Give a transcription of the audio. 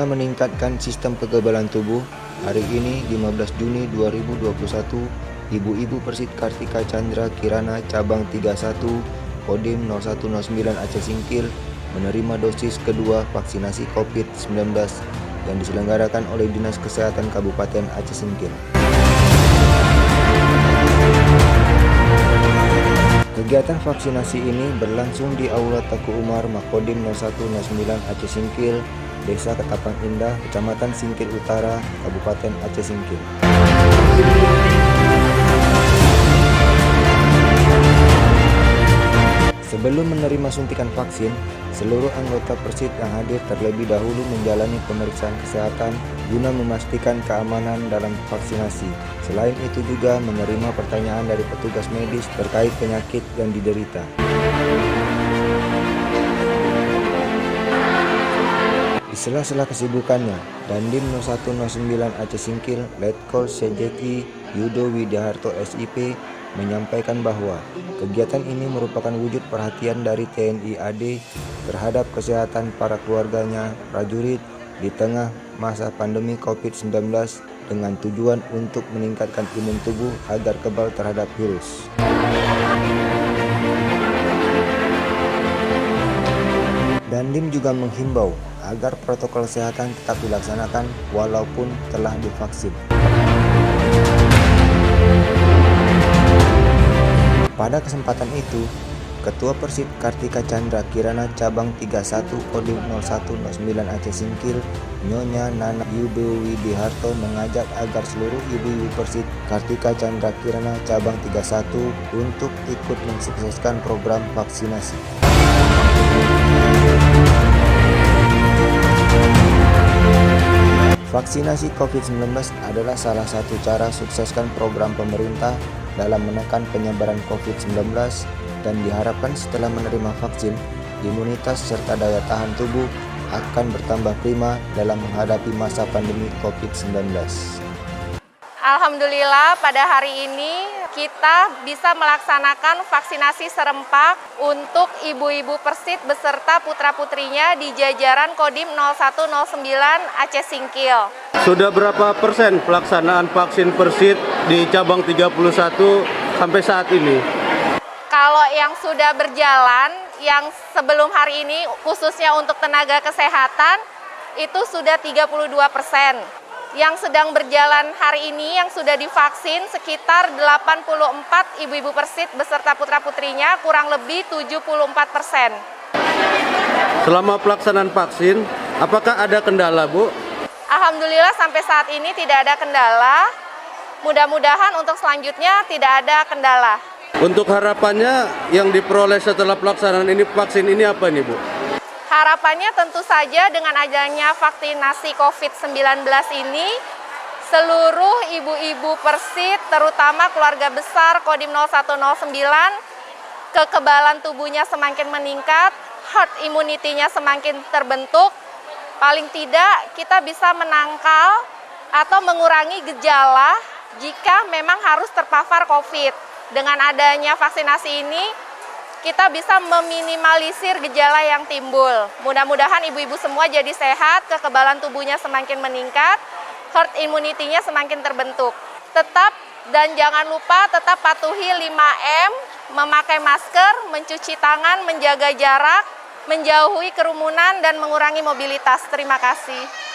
meningkatkan sistem kekebalan tubuh, hari ini 15 Juni 2021, Ibu-Ibu Persit Kartika Chandra Kirana Cabang 31 Kodim 0109 Aceh Singkil menerima dosis kedua vaksinasi COVID-19 yang diselenggarakan oleh Dinas Kesehatan Kabupaten Aceh Singkil. Kegiatan vaksinasi ini berlangsung di Aula Teguh Umar Makodim 0109 Aceh Singkil, Desa Ketapang Indah, Kecamatan Singkil Utara, Kabupaten Aceh Singkil. Sebelum menerima suntikan vaksin, seluruh anggota Persit yang hadir terlebih dahulu menjalani pemeriksaan kesehatan guna memastikan keamanan dalam vaksinasi. Selain itu juga menerima pertanyaan dari petugas medis terkait penyakit yang diderita. Di sela-sela kesibukannya, Dandim 0109 Aceh Singkil, Letkol CJI Yudo Widiharto SIP menyampaikan bahwa kegiatan ini merupakan wujud perhatian dari TNI AD terhadap kesehatan para keluarganya prajurit di tengah masa pandemi COVID-19 dengan tujuan untuk meningkatkan imun tubuh agar kebal terhadap virus. Dandim juga menghimbau agar protokol kesehatan tetap dilaksanakan walaupun telah divaksin. Pada kesempatan itu, Ketua Persit Kartika Chandra Kirana Cabang 31 Kodim 0109 Aceh Singkil, Nyonya Nana Yudo Widiharto mengajak agar seluruh ibu-ibu Persit Kartika Chandra Kirana Cabang 31 untuk ikut mensukseskan program vaksinasi. Vaksinasi COVID-19 adalah salah satu cara sukseskan program pemerintah dalam menekan penyebaran COVID-19 dan diharapkan setelah menerima vaksin, imunitas serta daya tahan tubuh akan bertambah prima dalam menghadapi masa pandemi COVID-19. Alhamdulillah pada hari ini kita bisa melaksanakan vaksinasi serempak untuk ibu-ibu Persit beserta putra-putrinya di jajaran Kodim 0109 Aceh Singkil. Sudah berapa persen pelaksanaan vaksin Persit di cabang 31 sampai saat ini? Kalau yang sudah berjalan, yang sebelum hari ini khususnya untuk tenaga kesehatan itu sudah 32%. Yang sedang berjalan hari ini yang sudah divaksin sekitar 84 ibu-ibu Persit beserta putra-putrinya, kurang lebih 74%. Selama pelaksanaan vaksin, apakah ada kendala, Bu? Alhamdulillah sampai saat ini tidak ada kendala. Mudah-mudahan untuk selanjutnya tidak ada kendala. Untuk harapannya yang diperoleh setelah pelaksanaan ini vaksin ini apa nih, Bu? Harapannya tentu saja dengan adanya vaksinasi COVID-19 ini, seluruh ibu-ibu Persit, terutama keluarga besar Kodim 0109, kekebalan tubuhnya semakin meningkat, herd immunity-nya semakin terbentuk, paling tidak kita bisa menangkal atau mengurangi gejala jika memang harus terpapar COVID. Dengan adanya vaksinasi ini, kita bisa meminimalisir gejala yang timbul. Mudah-mudahan ibu-ibu semua jadi sehat, kekebalan tubuhnya semakin meningkat, herd immunity-nya semakin terbentuk. Tetap dan jangan lupa tetap patuhi 5M, memakai masker, mencuci tangan, menjaga jarak, menjauhi kerumunan, dan mengurangi mobilitas. Terima kasih.